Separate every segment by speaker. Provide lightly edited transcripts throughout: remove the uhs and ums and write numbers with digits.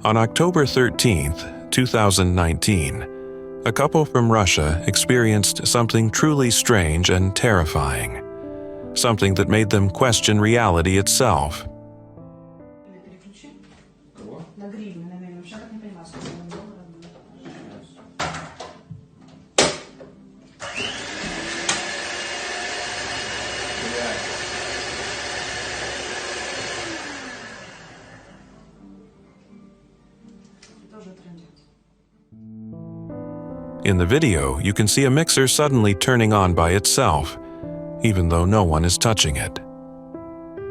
Speaker 1: On October 13, 2019, a couple from Russia experienced something truly strange and terrifying, something that made them question reality itself. In the video, you can see a mixer suddenly turning on by itself, even though no one is touching it.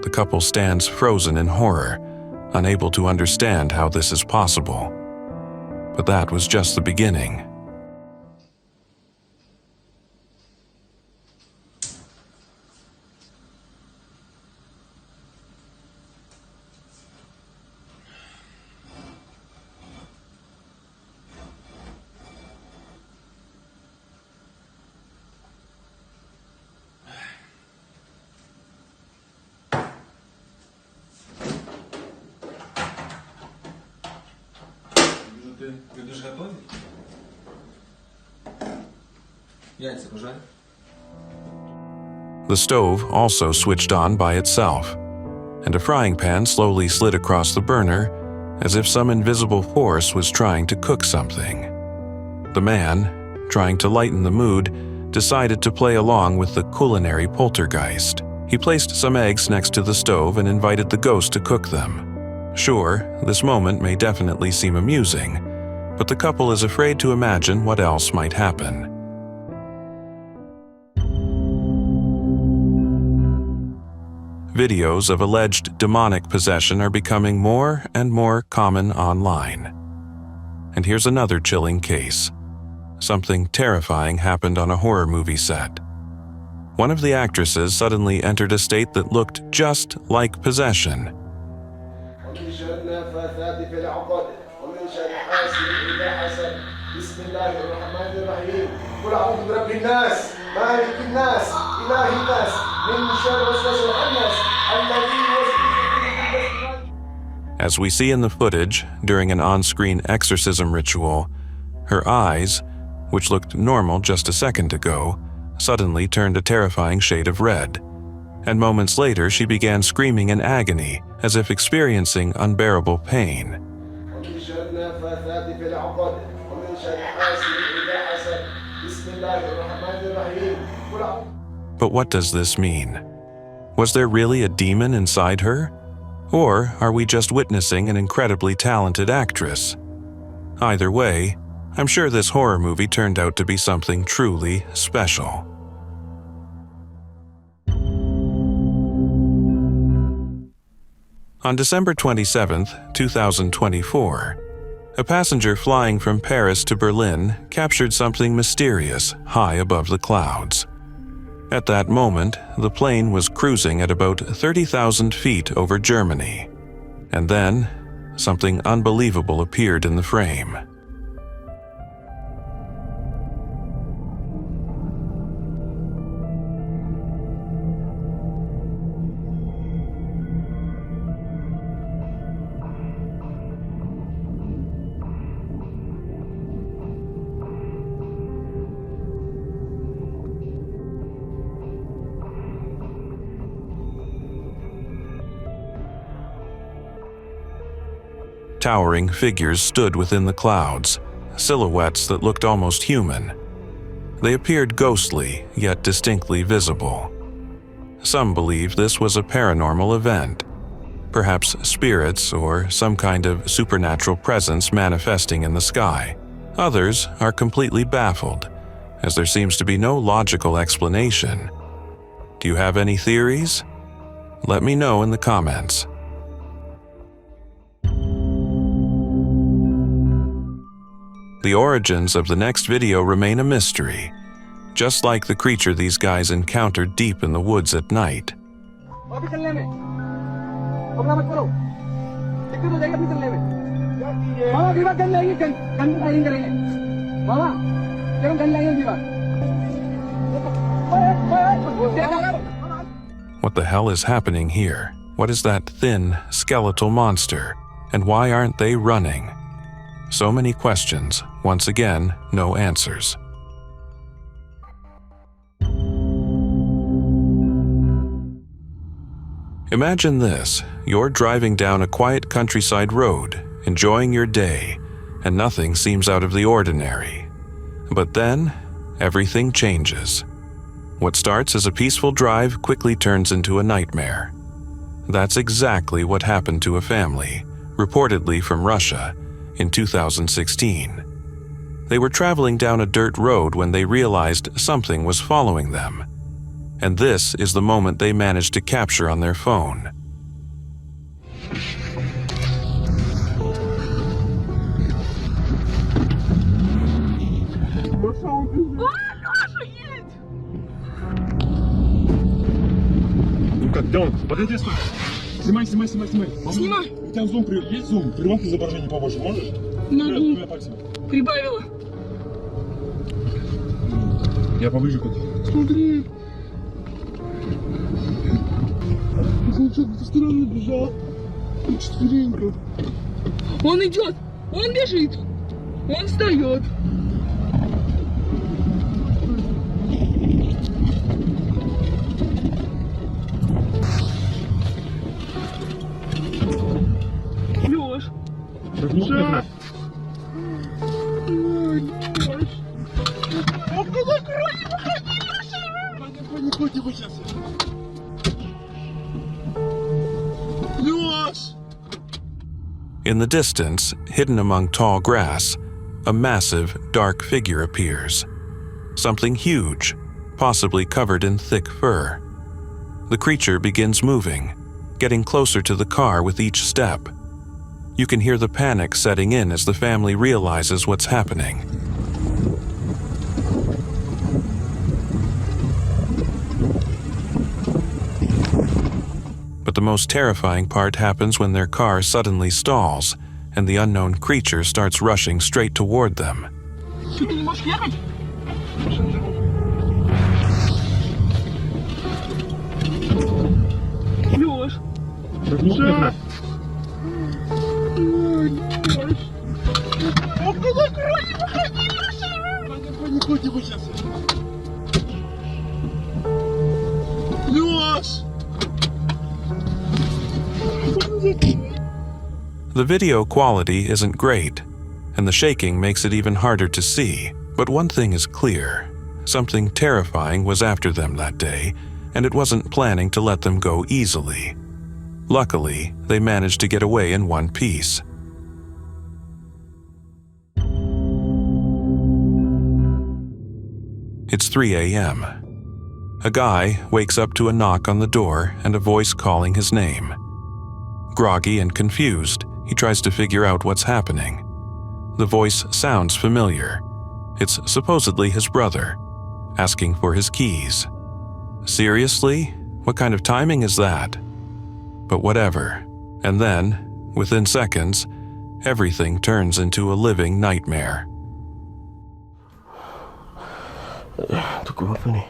Speaker 1: The couple stands frozen in horror, unable to understand how this is possible. But that was just the beginning.
Speaker 2: Будешь готовить? Яйца пожарь.
Speaker 1: The stove also switched on by itself, and a frying pan slowly slid across the burner as if some invisible force was trying to cook something. The man, trying to lighten the mood, decided to play along with the culinary poltergeist. He placed some eggs next to the stove and invited the ghost to cook them. Sure, this moment may definitely seem amusing, but the couple is afraid to imagine what else might happen. Videos of alleged demonic possession are becoming more and more common online. And here's another chilling case. Something terrifying happened on a horror movie set. One of the actresses suddenly entered a state that looked just like possession. As we see in the footage, during an on-screen exorcism ritual, her eyes, which looked normal just a second ago, suddenly turned a terrifying shade of red. And moments later, she began screaming in agony, as if experiencing unbearable pain. But what does this mean? Was there really a demon inside her? Or are we just witnessing an incredibly talented actress? Either way, I'm sure this horror movie turned out to be something truly special. On December 27, 2024, a passenger flying from Paris to Berlin captured something mysterious high above the clouds. At that moment, the plane was cruising at about 30,000 feet over Germany. And then, something unbelievable appeared in the frame. Towering figures stood within the clouds, silhouettes that looked almost human. They appeared ghostly, yet distinctly visible. Some believe this was a paranormal event, perhaps spirits or some kind of supernatural presence manifesting in the sky. Others are completely baffled, as there seems to be no logical explanation. Do you have any theories? Let me know in the comments. The origins of the next video remain a mystery, just like the creature these guys encountered deep in the woods at night. What the hell is happening here? What is that thin, skeletal monster? And why aren't they running? So many questions, once again, no answers. Imagine this: you're driving down a quiet countryside road, enjoying your day, and nothing seems out of the ordinary. But then, everything changes. What starts as a peaceful drive quickly turns into a nightmare. That's exactly what happened to a family, reportedly from Russia, in 2016. They were traveling down a dirt road when they realized something was following them. And this is the moment they managed to capture on their phone.
Speaker 3: Где он? Подойди, стой. Снимай.
Speaker 4: Снимай.
Speaker 3: У тебя зум, есть зум? Прибавь изображение побольше, можешь?
Speaker 4: Могу.
Speaker 3: Максимум.
Speaker 4: Прибавила.
Speaker 3: Я поближе хочу. Смотри. Он что-то со стороны бежал. Четверенько.
Speaker 4: Он идет. Он бежит. Он встает. Лёш.
Speaker 3: Лёш. Не ходи его сейчас. Лёш!
Speaker 1: In the distance, hidden among tall grass, a massive, dark figure appears. Something huge, possibly covered in thick fur. The creature begins moving, getting closer to the car with each step. You can hear the panic setting in as the family realizes what's happening. But the most terrifying part happens when their car suddenly stalls and the unknown creature starts rushing straight toward them.
Speaker 4: Ты не можешь ехать? Лёш.
Speaker 3: Лёш! Не ходи его сейчас. Лёш!
Speaker 1: The video quality isn't great, and the shaking makes it even harder to see. But one thing is clear: something terrifying was after them that day, and it wasn't planning to let them go easily. Luckily, they managed to get away in one piece. It's 3 a.m. A guy wakes up to a knock on the door and a voice calling his name. Groggy and confused, he tries to figure out what's happening. The voice sounds familiar. It's supposedly his brother, asking for his keys. Seriously? What kind of timing is that? But whatever. And then, within seconds, everything turns into a living nightmare.
Speaker 5: Tunggu apa ni?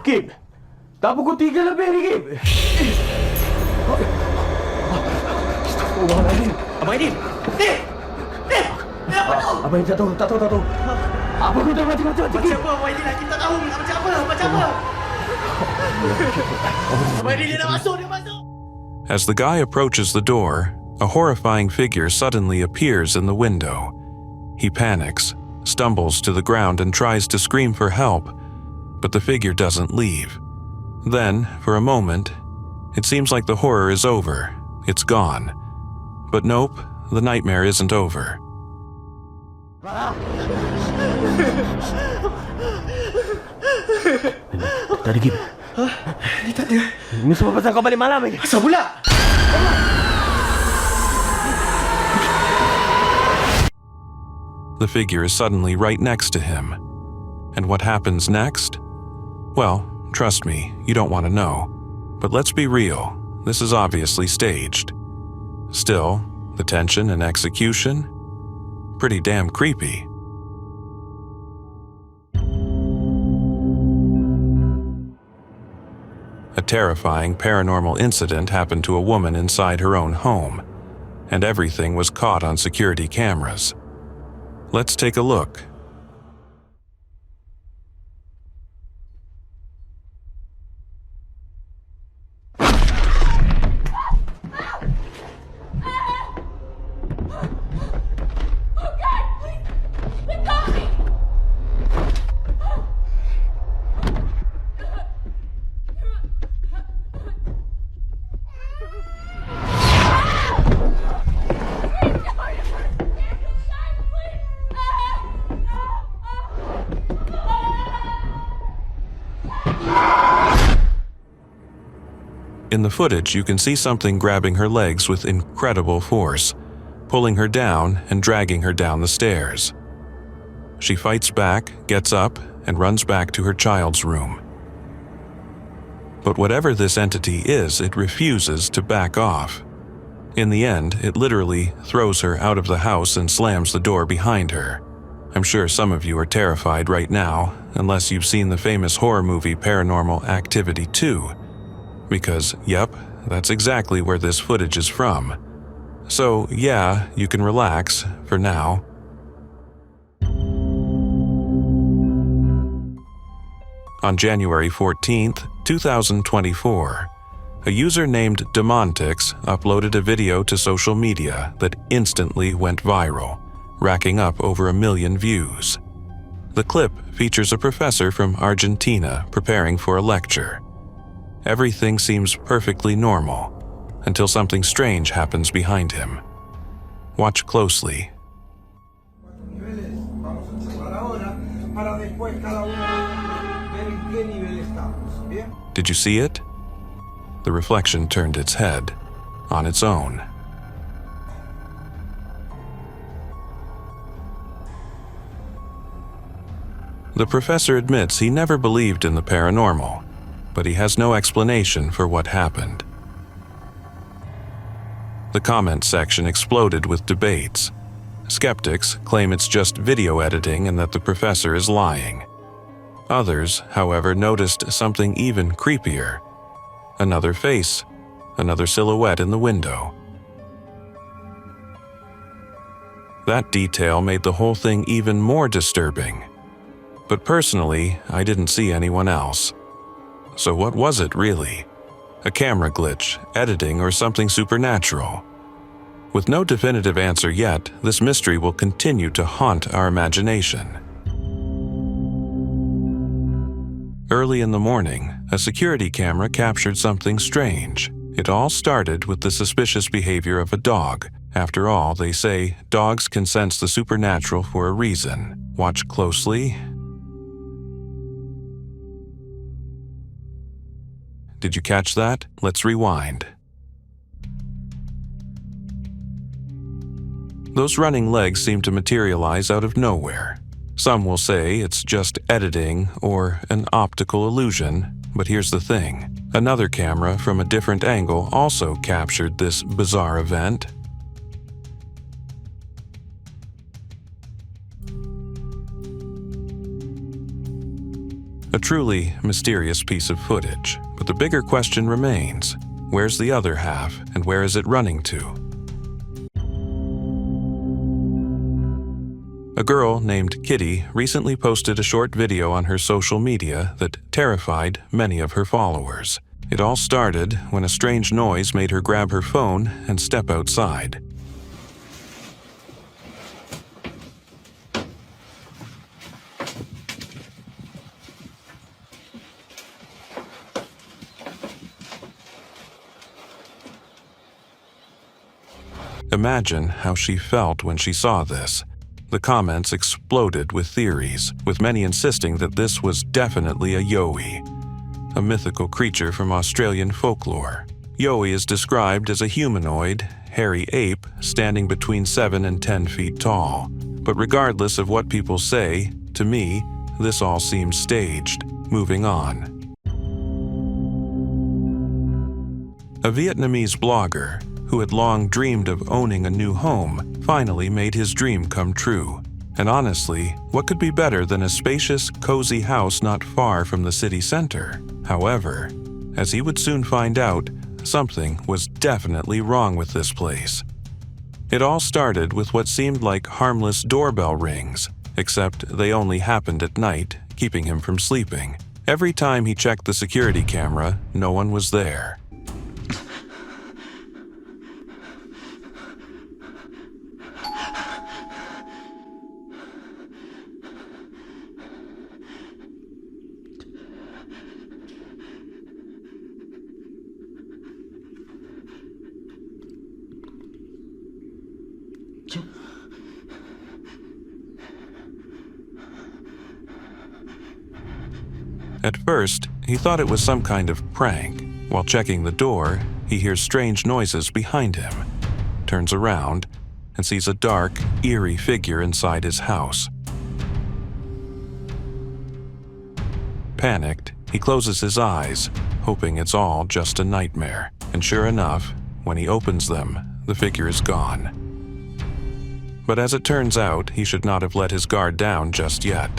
Speaker 5: Gib! Tak pukul 3 lebih ni, Gib! Astagfirullahaladzim! Abang Aidil! Dip! Abang Aidil tak tahu. Apa kau dah macam Macam apa Abang Aidil? Kita tak tahu macam apa? Abang Aidil dia dah masuk!
Speaker 1: As the guy approaches the door, a horrifying figure suddenly appears in the window. He panics, stumbles to the ground and tries to scream for help, but the figure doesn't leave. Then, for a moment, it seems like the horror is over. It's gone. But nope, the nightmare isn't over.
Speaker 5: Tak ada, Gib. Ini tak ada. Ini semua pasal kau balik malam ni. Asal pula?
Speaker 1: The figure is suddenly right next to him. And what happens next? Well, trust me, you don't want to know. But let's be real, this is obviously staged. Still, the tension and execution? Pretty damn creepy. A terrifying paranormal incident happened to a woman inside her own home, and everything was caught on security cameras. Let's take a look. In the footage, you can see something grabbing her legs with incredible force, pulling her down and dragging her down the stairs. She fights back, gets up, and runs back to her child's room. But whatever this entity is, it refuses to back off. In the end, it literally throws her out of the house and slams the door behind her. I'm sure some of you are terrified right now, unless you've seen the famous horror movie Paranormal Activity 2. Because, yep, that's exactly where this footage is from. So, yeah, you can relax for now. On January 14th, 2024, a user named Demontix uploaded a video to social media that instantly went viral, racking up over 1 million views. The clip features a professor from Argentina preparing for a lecture. Everything seems perfectly normal, until something strange happens behind him. Watch closely. Did you see it? The reflection turned its head on its own. The professor admits he never believed in the paranormal, but he has no explanation for what happened. The comment section exploded with debates. Skeptics claim it's just video editing and that the professor is lying. Others, however, noticed something even creepier. Another face, another silhouette in the window. That detail made the whole thing even more disturbing. But personally, I didn't see anyone else. So what was it really? A camera glitch, editing, or something supernatural? With no definitive answer yet, this mystery will continue to haunt our imagination. Early in the morning, a security camera captured something strange. It all started with the suspicious behavior of a dog. After all, they say dogs can sense the supernatural for a reason. Watch closely. Did you catch that? Let's rewind. Those running legs seem to materialize out of nowhere. Some will say it's just editing or an optical illusion, but here's the thing. Another camera from a different angle also captured this bizarre event. A truly mysterious piece of footage, but the bigger question remains, where's the other half and where is it running to? A girl named Kitty recently posted a short video on her social media that terrified many of her followers. It all started when a strange noise made her grab her phone and step outside. Imagine how she felt when she saw this. The comments exploded with theories, with many insisting that this was definitely a yowie, a mythical creature from Australian folklore. Yowie is described as a humanoid, hairy ape standing between 7 and 10 feet tall. But regardless of what people say, to me, this all seems staged. Moving on. A Vietnamese blogger, who had long dreamed of owning a new home, finally made his dream come true. And honestly, what could be better than a spacious, cozy house not far from the city center? However, as he would soon find out, something was definitely wrong with this place. It all started with what seemed like harmless doorbell rings, except they only happened at night, keeping him from sleeping. Every time he checked the security camera, no one was there. At first, he thought it was some kind of prank. While checking the door, he hears strange noises behind him, turns around, and sees a dark, eerie figure inside his house. Panicked, he closes his eyes, hoping it's all just a nightmare. And sure enough, when he opens them, the figure is gone. But as it turns out, he should not have let his guard down just yet.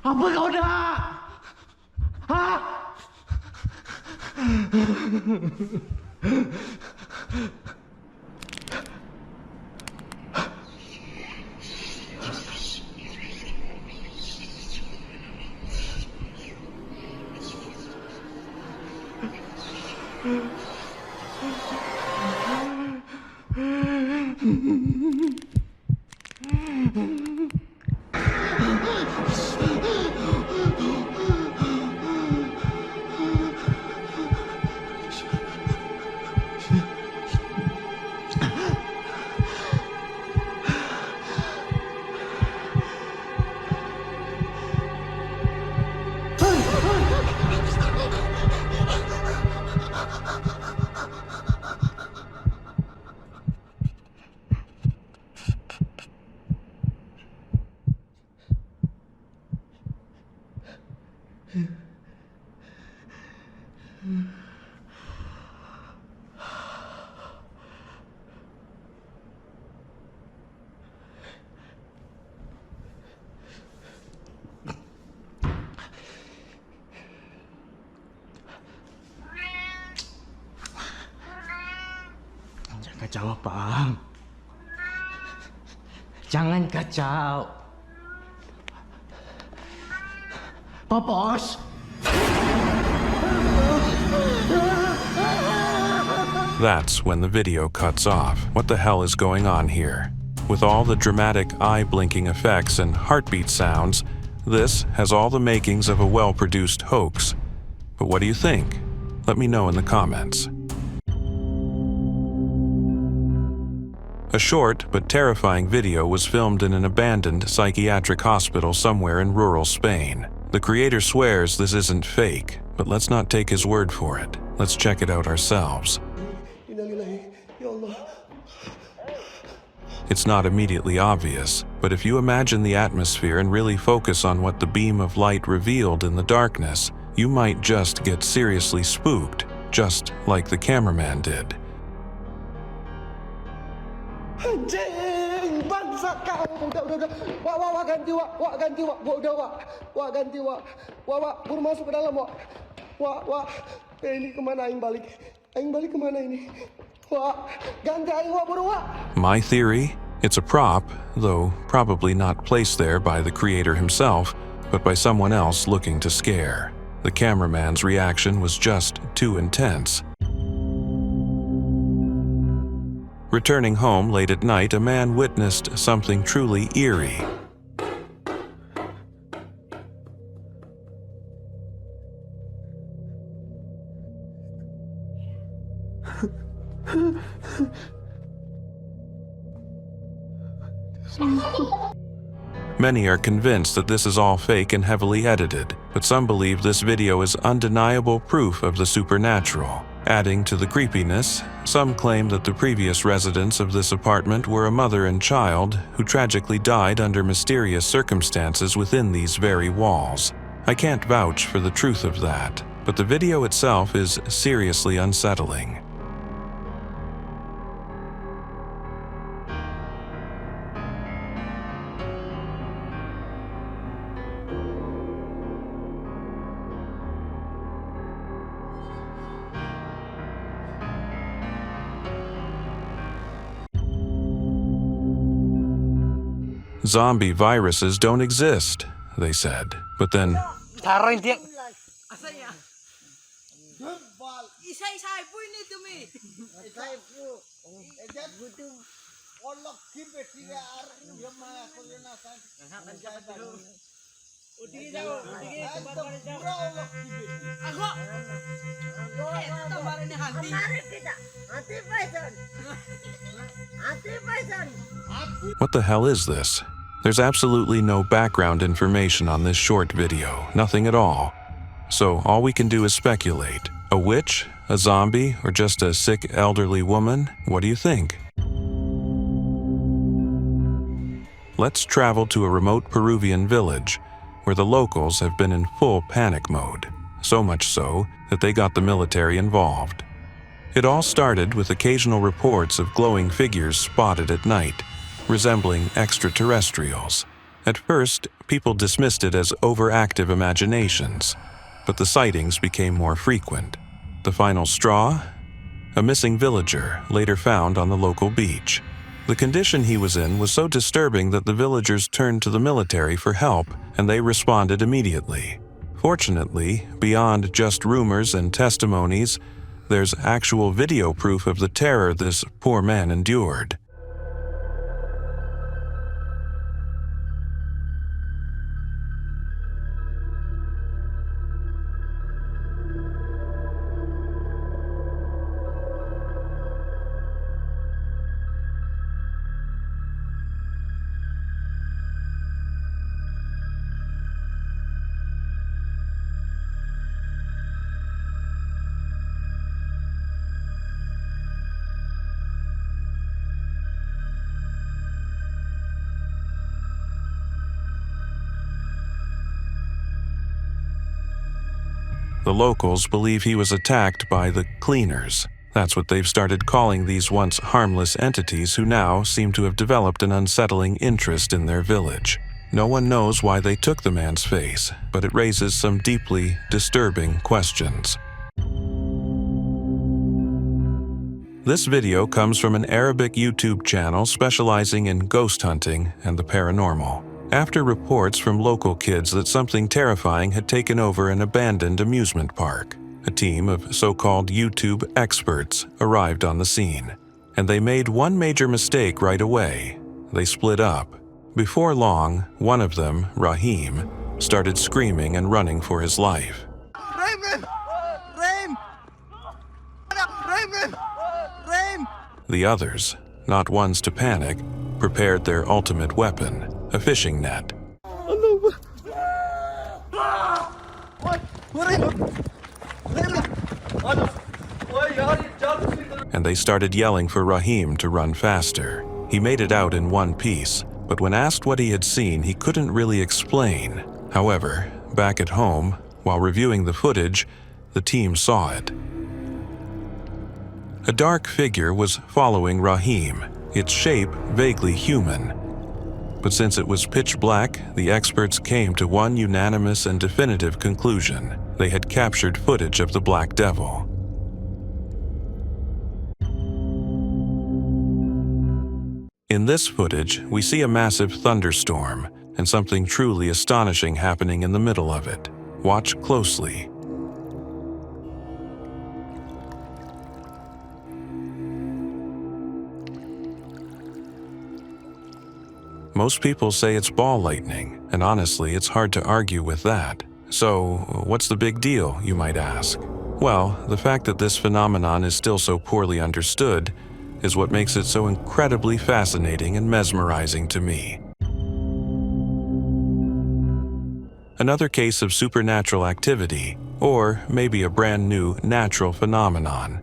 Speaker 5: Apa kau dah? Hah? Jangan kacau, Abang. Jangan kacau. Popos!
Speaker 1: That's when the video cuts off. What the hell is going on here? With all the dramatic eye-blinking effects and heartbeat sounds, this has all the makings of a well-produced hoax. But what do you think? Let me know in the comments. A short but terrifying video was filmed in an abandoned psychiatric hospital somewhere in rural Spain. The creator swears this isn't fake, but let's not take his word for it. Let's check it out ourselves. It's not immediately obvious, but if you imagine the atmosphere and really focus on what the beam of light revealed in the darkness, you might just get seriously spooked, just like the cameraman did.
Speaker 6: Anjing, bangsa kau. Udah. Wak ganti, Wak ganti, Wak. Wak ganti, Wak, buru masuk ke dalam, Wak. Ini kemana Aing balik? Aing balik kemana ini? Wak, ganti Aing, Wak, buru, Wak.
Speaker 1: My theory? It's a prop, though probably not placed there by the creator himself, but by someone else looking to scare. The cameraman's reaction was just too intense. Returning home late at night, a man witnessed something truly eerie. Many are convinced that this is all fake and heavily edited, but some believe this video is undeniable proof of the supernatural. Adding to the creepiness, some claim that the previous residents of this apartment were a mother and child who tragically died under mysterious circumstances within these very walls. I can't vouch for the truth of that, but the video itself is seriously unsettling. Zombie viruses don't exist, they said, but then what the hell is this? There's absolutely no background information on this short video, nothing at all. So all we can do is speculate. A witch? A zombie? Or just a sick elderly woman? What do you think? Let's travel to a remote Peruvian village, where the locals have been in full panic mode. So much so that they got the military involved. It all started with occasional reports of glowing figures spotted at night, resembling extraterrestrials. At first, people dismissed it as overactive imaginations, but the sightings became more frequent. The final straw? A missing villager, later found on the local beach. The condition he was in was so disturbing that the villagers turned to the military for help, and they responded immediately. Fortunately, beyond just rumors and testimonies, there's actual video proof of the terror this poor man endured. The locals believe he was attacked by the cleaners. That's what they've started calling these once harmless entities who now seem to have developed an unsettling interest in their village. No one knows why they took the man's face, but it raises some deeply disturbing questions. This video comes from an Arabic YouTube channel specializing in ghost hunting and the paranormal. After reports from local kids that something terrifying had taken over an abandoned amusement park, a team of so-called YouTube experts arrived on the scene. And they made one major mistake right away. They split up. Before long, one of them, Rahim, started screaming and running for his life. The others, not ones to panic, prepared their ultimate weapon, a fishing net. And they started yelling for Rahim to run faster. He made it out in one piece, but when asked what he had seen, he couldn't really explain. However, back at home, while reviewing the footage, the team saw it. A dark figure was following Rahim, its shape vaguely human. But since it was pitch black, the experts came to one unanimous and definitive conclusion. They had captured footage of the Black Devil. In this footage, we see a massive thunderstorm and something truly astonishing happening in the middle of it. Watch closely. Most people say it's ball lightning, and honestly, it's hard to argue with that. So, what's the big deal, you might ask? Well, the fact that this phenomenon is still so poorly understood is what makes it so incredibly fascinating and mesmerizing to me. Another case of supernatural activity, or maybe a brand new natural phenomenon.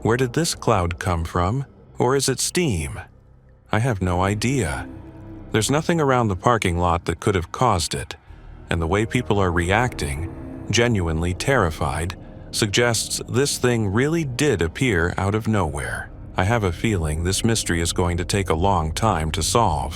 Speaker 1: Where did this cloud come from? Or is it steam? I have no idea. There's nothing around the parking lot that could have caused it, and the way people are reacting, genuinely terrified, suggests this thing really did appear out of nowhere. I have a feeling this mystery is going to take a long time to solve.